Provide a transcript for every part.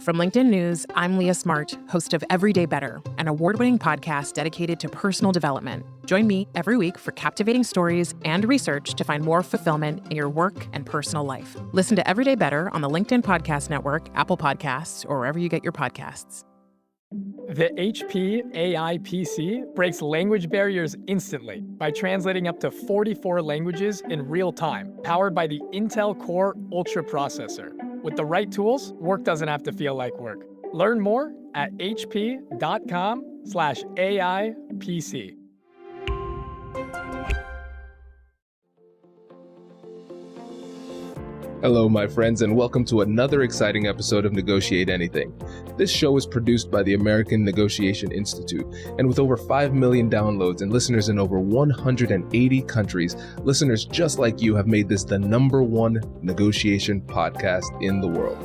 From LinkedIn News, I'm Leah Smart, host of Everyday Better, an award-winning podcast dedicated to personal development. Join me every week for captivating stories and research to find more fulfillment in your work and personal life. Listen to Everyday Better on the LinkedIn Podcast Network, Apple Podcasts, or wherever you get your podcasts. The HP AI PC breaks language barriers instantly by translating up to 44 languages in real time, powered by the Intel Core Ultra processor. With the right tools, work doesn't have to feel like work. Learn more at hp.com/AI-PC. Hello, my friends, and welcome to another exciting episode of Negotiate Anything. This show is produced by the American Negotiation Institute, and with over 5 million downloads and listeners in over 180 countries, listeners just like you have made this the #1 negotiation podcast in the world.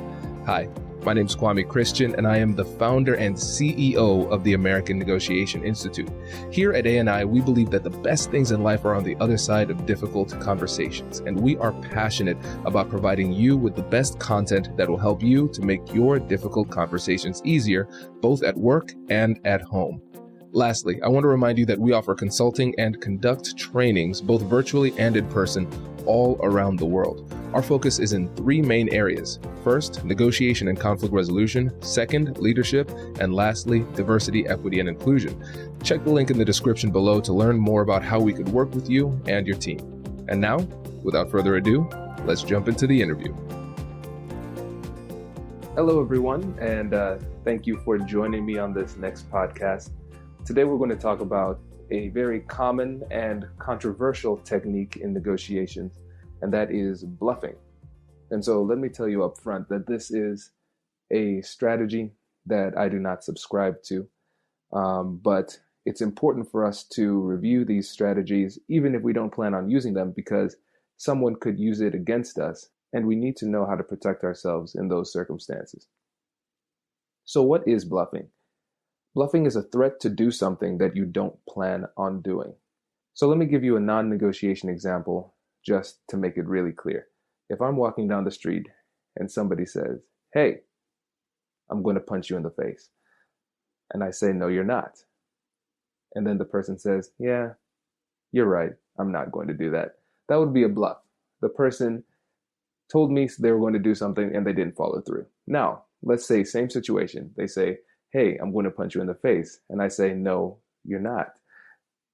Hi, my name is Kwame Christian, and I am the founder and CEO of the American Negotiation Institute. Here at ANI, we believe that the best things in life are on the other side of difficult conversations, and we are passionate about providing you with the best content that will help you to make your difficult conversations easier, both at work and at home. Lastly, I want to remind you that we offer consulting and conduct trainings, both virtually and in person, all around the world. Our focus is in 3 main areas. First, negotiation and conflict resolution. Second, leadership. And lastly, diversity, equity, and inclusion. Check the link in the description below to learn more about how we could work with you and your team. And now, without further ado, let's jump into the interview. Hello, everyone, and thank you for joining me on this next podcast. Today, we're going to talk about a very common and controversial technique in negotiations, and that is bluffing. And so let me tell you up front that this is a strategy that I do not subscribe to, but it's important for us to review these strategies, even if we don't plan on using them, because someone could use it against us, and we need to know how to protect ourselves in those circumstances. So what is bluffing? Bluffing is a threat to do something that you don't plan on doing. So let me give you a non-negotiation example just to make it really clear. If I'm walking down the street and somebody says, "Hey, I'm going to punch you in the face," and I say, "No, you're not," and then the person says, "Yeah, you're right, I'm not going to do that," that would be a bluff. The person told me they were going to do something and they didn't follow through. Now, let's say same situation. They say, "Hey, I'm going to punch you in the face," and I say, "No, you're not,"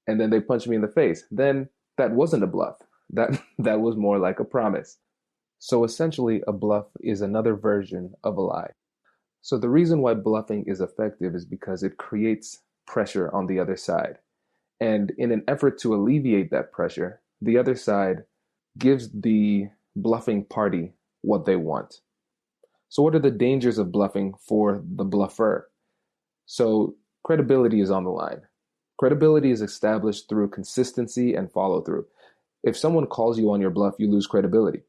and then they punch me in the face. Then that wasn't a bluff. That was more like a promise. So essentially, a bluff is another version of a lie. So the reason why bluffing is effective is because it creates pressure on the other side. And in an effort to alleviate that pressure, the other side gives the bluffing party what they want. So what are the dangers of bluffing for the bluffer? So credibility is on the line. Credibility is established through consistency and follow-through. If someone calls you on your bluff, you lose credibility,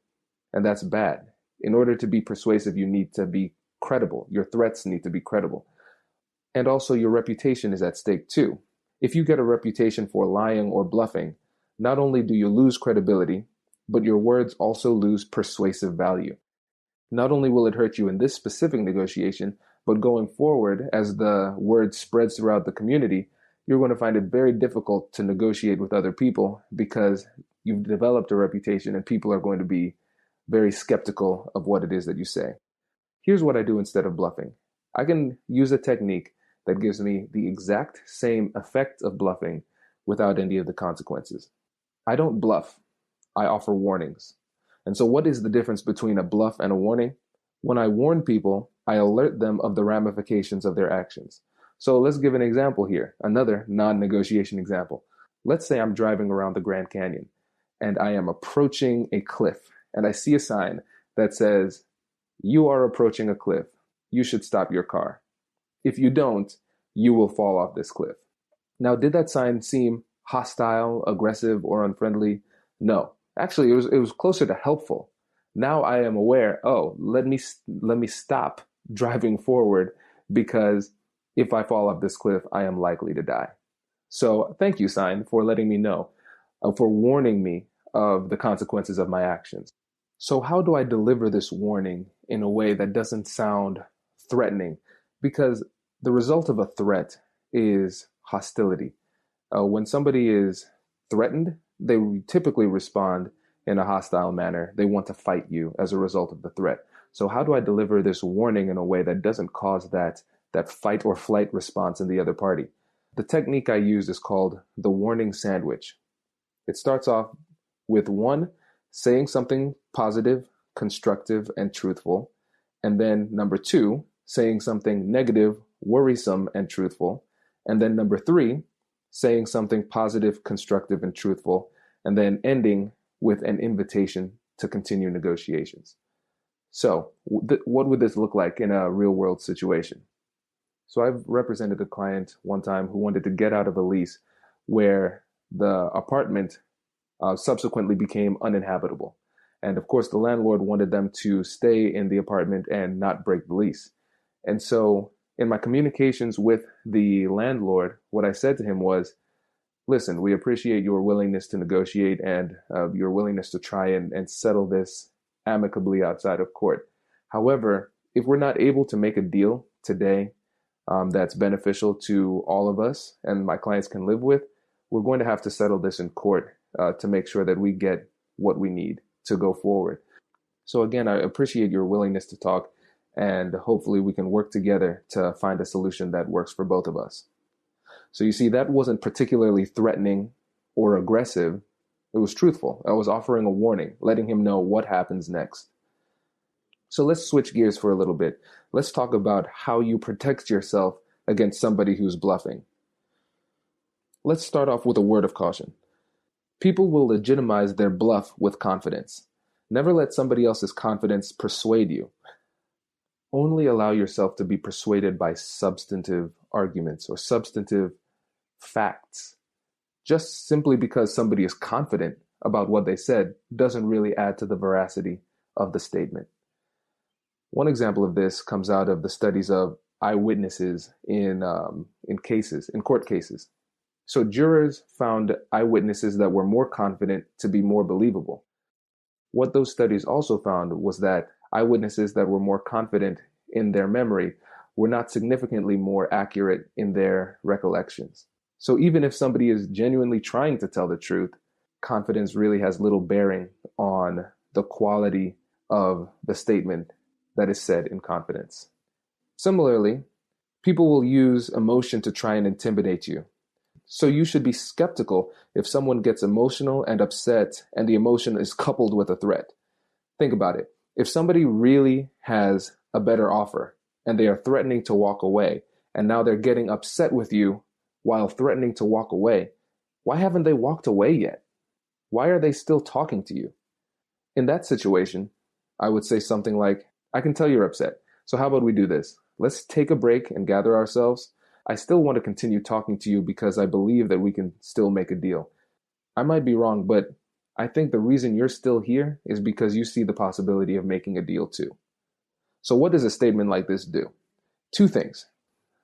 and that's bad. In order to be persuasive, you need to be credible. Your threats need to be credible. And also your reputation is at stake too. If you get a reputation for lying or bluffing, not only do you lose credibility, but your words also lose persuasive value. Not only will it hurt you in this specific negotiation, but going forward, as the word spreads throughout the community, you're going to find it very difficult to negotiate with other people because you've developed a reputation and people are going to be very skeptical of what it is that you say. Here's what I do instead of bluffing. I can use a technique that gives me the exact same effect of bluffing without any of the consequences. I don't bluff. I offer warnings. And so what is the difference between a bluff and a warning? When I warn people, I alert them of the ramifications of their actions. So let's give an example here, another non-negotiation example. Let's say I'm driving around the Grand Canyon and I am approaching a cliff and I see a sign that says, "You are approaching a cliff. You should stop your car. If you don't, you will fall off this cliff." Now, did that sign seem hostile, aggressive, or unfriendly? No. Actually, it was closer to helpful. Now I am aware, let me stop driving forward because if I fall off this cliff, I am likely to die. So thank you, sign, for letting me know, for warning me of the consequences of my actions. So how do I deliver this warning in a way that doesn't sound threatening, because the result of a threat is hostility. When somebody is threatened, they typically respond in a hostile manner. They want to fight you as a result of the threat. So how do I deliver this warning in a way that doesn't cause that fight or flight response in the other party? The technique I use is called the warning sandwich. It starts off with one, saying something positive, constructive, and truthful. And then number two, saying something negative, worrisome, and truthful. And then number three, saying something positive, constructive, and truthful. And then ending with an invitation to continue negotiations. So what would this look like in a real world situation? So I've represented a client one time who wanted to get out of a lease where the apartment subsequently became uninhabitable. And of course, the landlord wanted them to stay in the apartment and not break the lease. And so in my communications with the landlord, what I said to him was, listen, we appreciate your willingness to negotiate and your willingness to try and settle this amicably outside of court. However, if we're not able to make a deal today that's beneficial to all of us and my clients can live with, we're going to have to settle this in court to make sure that we get what we need to go forward. So again, I appreciate your willingness to talk, and hopefully we can work together to find a solution that works for both of us. So you see, that wasn't particularly threatening or aggressive. It was truthful. I was offering a warning, letting him know what happens next. So let's switch gears for a little bit. Let's talk about how you protect yourself against somebody who's bluffing. Let's start off with a word of caution. People will legitimize their bluff with confidence. Never let somebody else's confidence persuade you. Only allow yourself to be persuaded by substantive arguments or substantive facts. Just simply because somebody is confident about what they said doesn't really add to the veracity of the statement. One example of this comes out of the studies of eyewitnesses in court cases. So jurors found eyewitnesses that were more confident to be more believable. What those studies also found was that eyewitnesses that were more confident in their memory were not significantly more accurate in their recollections. So even if somebody is genuinely trying to tell the truth, confidence really has little bearing on the quality of the statement that is said in confidence. Similarly, people will use emotion to try and intimidate you. So you should be skeptical if someone gets emotional and upset and the emotion is coupled with a threat. Think about it. If somebody really has a better offer and they are threatening to walk away, and now they're getting upset with you while threatening to walk away, why haven't they walked away yet? Why are they still talking to you? In that situation, I would say something like, I can tell you're upset. So how about we do this? Let's take a break and gather ourselves. I still want to continue talking to you because I believe that we can still make a deal. I might be wrong, but I think the reason you're still here is because you see the possibility of making a deal too. So what does a statement like this do? Two things.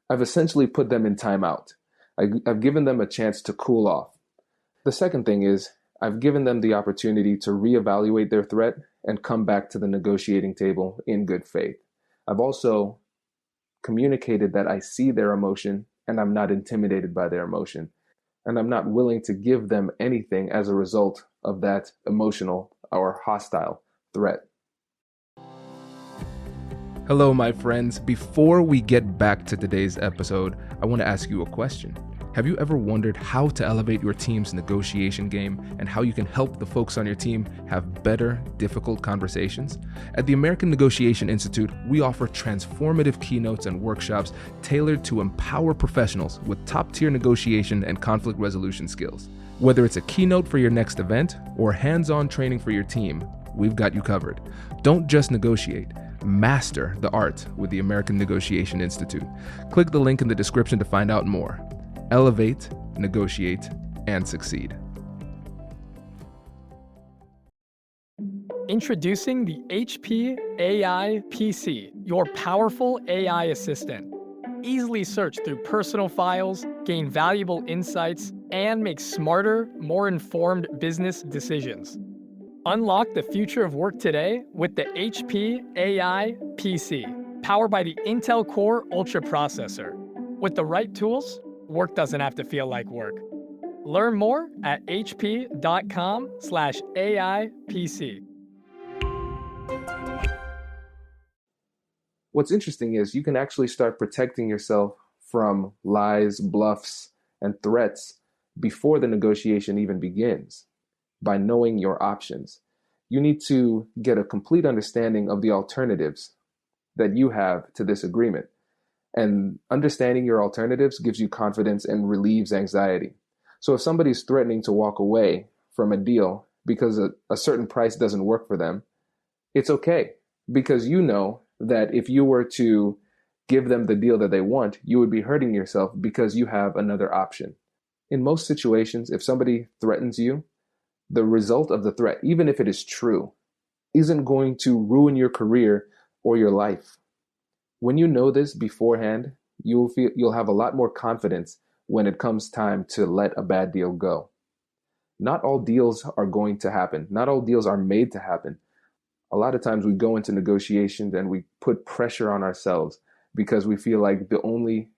I've essentially put them in timeout. I've given them a chance to cool off. The second thing is I've given them the opportunity to reevaluate their threat and come back to the negotiating table in good faith. I've also communicated that I see their emotion and I'm not intimidated by their emotion. And I'm not willing to give them anything as a result of that emotional or hostile threat. Hello, my friends. Before we get back to today's episode, I want to ask you a question. Have you ever wondered how to elevate your team's negotiation game and how you can help the folks on your team have better, difficult conversations? At the American Negotiation Institute, we offer transformative keynotes and workshops tailored to empower professionals with top-tier negotiation and conflict resolution skills. Whether it's a keynote for your next event or hands-on training for your team, we've got you covered. Don't just negotiate. Master the art with the American Negotiation Institute. Click the link in the description to find out more. Elevate, negotiate, and succeed. Introducing the HP AI PC, your powerful AI assistant. Easily search through personal files, gain valuable insights, and make smarter, more informed business decisions. Unlock the future of work today with the HP AI PC, powered by the Intel Core Ultra processor. With the right tools, work doesn't have to feel like work. Learn more at hp.com/AIPC. What's interesting is you can actually start protecting yourself from lies, bluffs, and threats before the negotiation even begins by knowing your options. You need to get a complete understanding of the alternatives that you have to this agreement. And understanding your alternatives gives you confidence and relieves anxiety. So if somebody's threatening to walk away from a deal because a certain price doesn't work for them, it's okay, because you know that if you were to give them the deal that they want, you would be hurting yourself because you have another option. In most situations, if somebody threatens you, the result of the threat, even if it is true, isn't going to ruin your career or your life. When you know this beforehand, you'll have a lot more confidence when it comes time to let a bad deal go. Not all deals are going to happen. Not all deals are made to happen. A lot of times we go into negotiations and we put pressure on ourselves because we feel like the only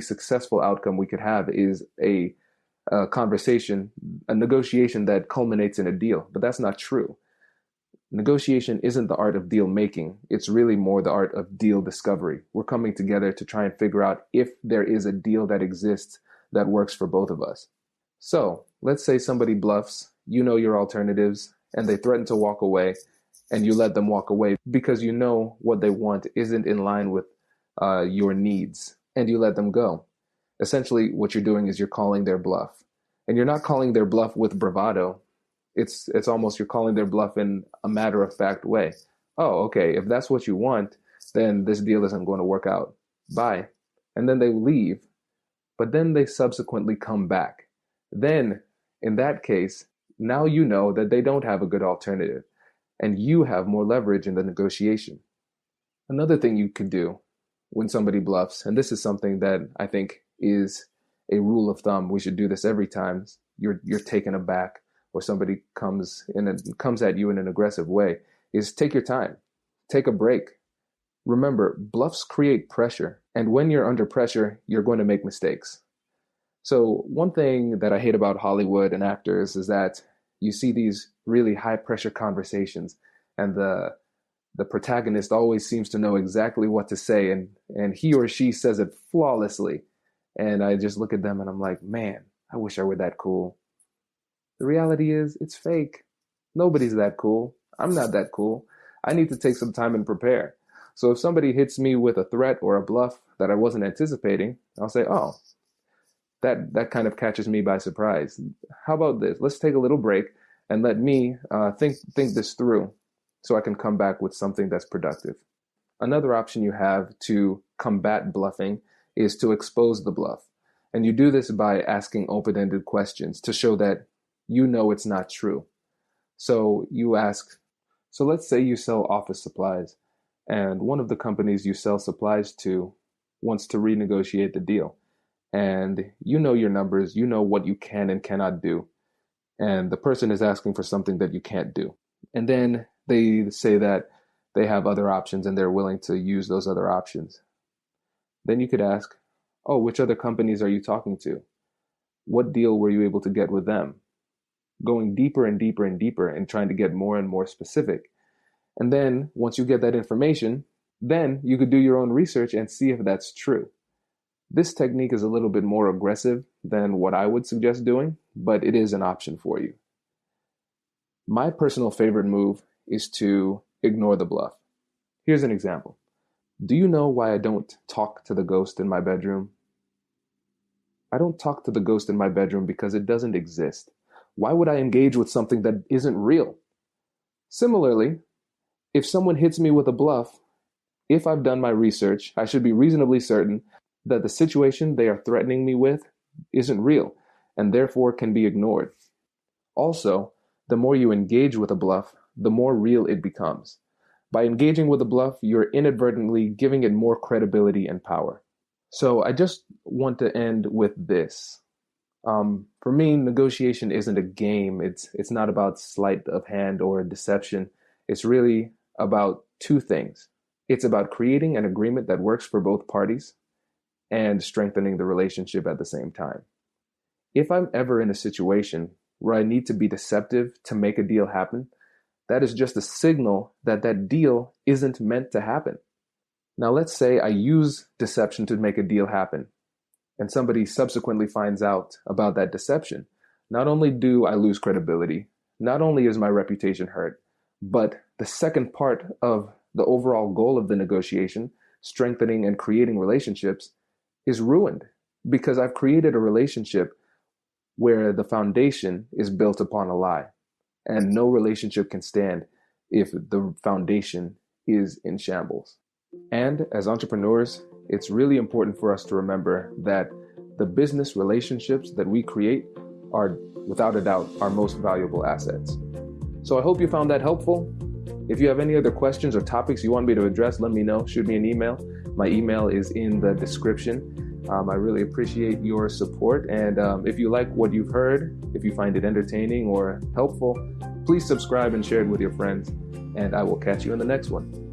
successful outcome we could have is a conversation, a negotiation that culminates in a deal. But that's not true. Negotiation isn't the art of deal making. It's really more the art of deal discovery. We're coming together to try and figure out if there is a deal that exists that works for both of us. So let's say somebody bluffs, you know your alternatives, and they threaten to walk away, and you let them walk away because you know what they want isn't in line with your needs, and you let them go. Essentially, what you're doing is you're calling their bluff. And you're not calling their bluff with bravado. It's almost you're calling their bluff in a matter-of-fact way. Oh, okay, if that's what you want, then this deal isn't going to work out. Bye. And then they leave, but then they subsequently come back. Then, in that case, now you know that they don't have a good alternative, and you have more leverage in the negotiation. Another thing you could do when somebody bluffs, and this is something that I think is a rule of thumb, we should do this every time you're taken aback or somebody comes at you in an aggressive way, is take your time, take a break. Remember, bluffs create pressure, and when you're under pressure, you're going to make mistakes. So one thing that I hate about Hollywood and actors is that you see these really high pressure conversations, and the protagonist always seems to know exactly what to say, and he or she says it flawlessly. And I just look at them and I'm like, man, I wish I were that cool. The reality is it's fake. Nobody's that cool. I'm not that cool. I need to take some time and prepare. So if somebody hits me with a threat or a bluff that I wasn't anticipating, I'll say, oh, that kind of catches me by surprise. How about this? Let's take a little break and let me think this through so I can come back with something that's productive. Another option you have to combat bluffing is to expose the bluff. And you do this by asking open-ended questions to show that you know it's not true. So you ask, so let's say you sell office supplies, and one of the companies you sell supplies to wants to renegotiate the deal. And you know your numbers, you know what you can and cannot do. And the person is asking for something that you can't do. And then they say that they have other options and they're willing to use those other options. Then you could ask, oh, which other companies are you talking to? What deal were you able to get with them? Going deeper and deeper and deeper and trying to get more and more specific. And then once you get that information, then you could do your own research and see if that's true. This technique is a little bit more aggressive than what I would suggest doing, but it is an option for you. My personal favorite move is to ignore the bluff. Here's an example. Do you know why I don't talk to the ghost in my bedroom? I don't talk to the ghost in my bedroom because it doesn't exist. Why would I engage with something that isn't real? Similarly, if someone hits me with a bluff, if I've done my research, I should be reasonably certain that the situation they are threatening me with isn't real and therefore can be ignored. Also, the more you engage with a bluff, the more real it becomes. By engaging with a bluff, you're inadvertently giving it more credibility and power. So I just want to end with this. For me, negotiation isn't a game. It's not about sleight of hand or deception. It's really about two things. It's about creating an agreement that works for both parties and strengthening the relationship at the same time. If I'm ever in a situation where I need to be deceptive to make a deal happen, that is just a signal that that deal isn't meant to happen. Now, let's say I use deception to make a deal happen, and somebody subsequently finds out about that deception. Not only do I lose credibility, not only is my reputation hurt, but the second part of the overall goal of the negotiation, strengthening and creating relationships, is ruined because I've created a relationship where the foundation is built upon a lie. And no relationship can stand if the foundation is in shambles. And as entrepreneurs, it's really important for us to remember that the business relationships that we create are, without a doubt, our most valuable assets. So I hope you found that helpful. If you have any other questions or topics you want me to address, let me know. Shoot me an email. My email is in the description. I really appreciate your support. And if you like what you've heard, if you find it entertaining or helpful, please subscribe and share it with your friends. And I will catch you in the next one.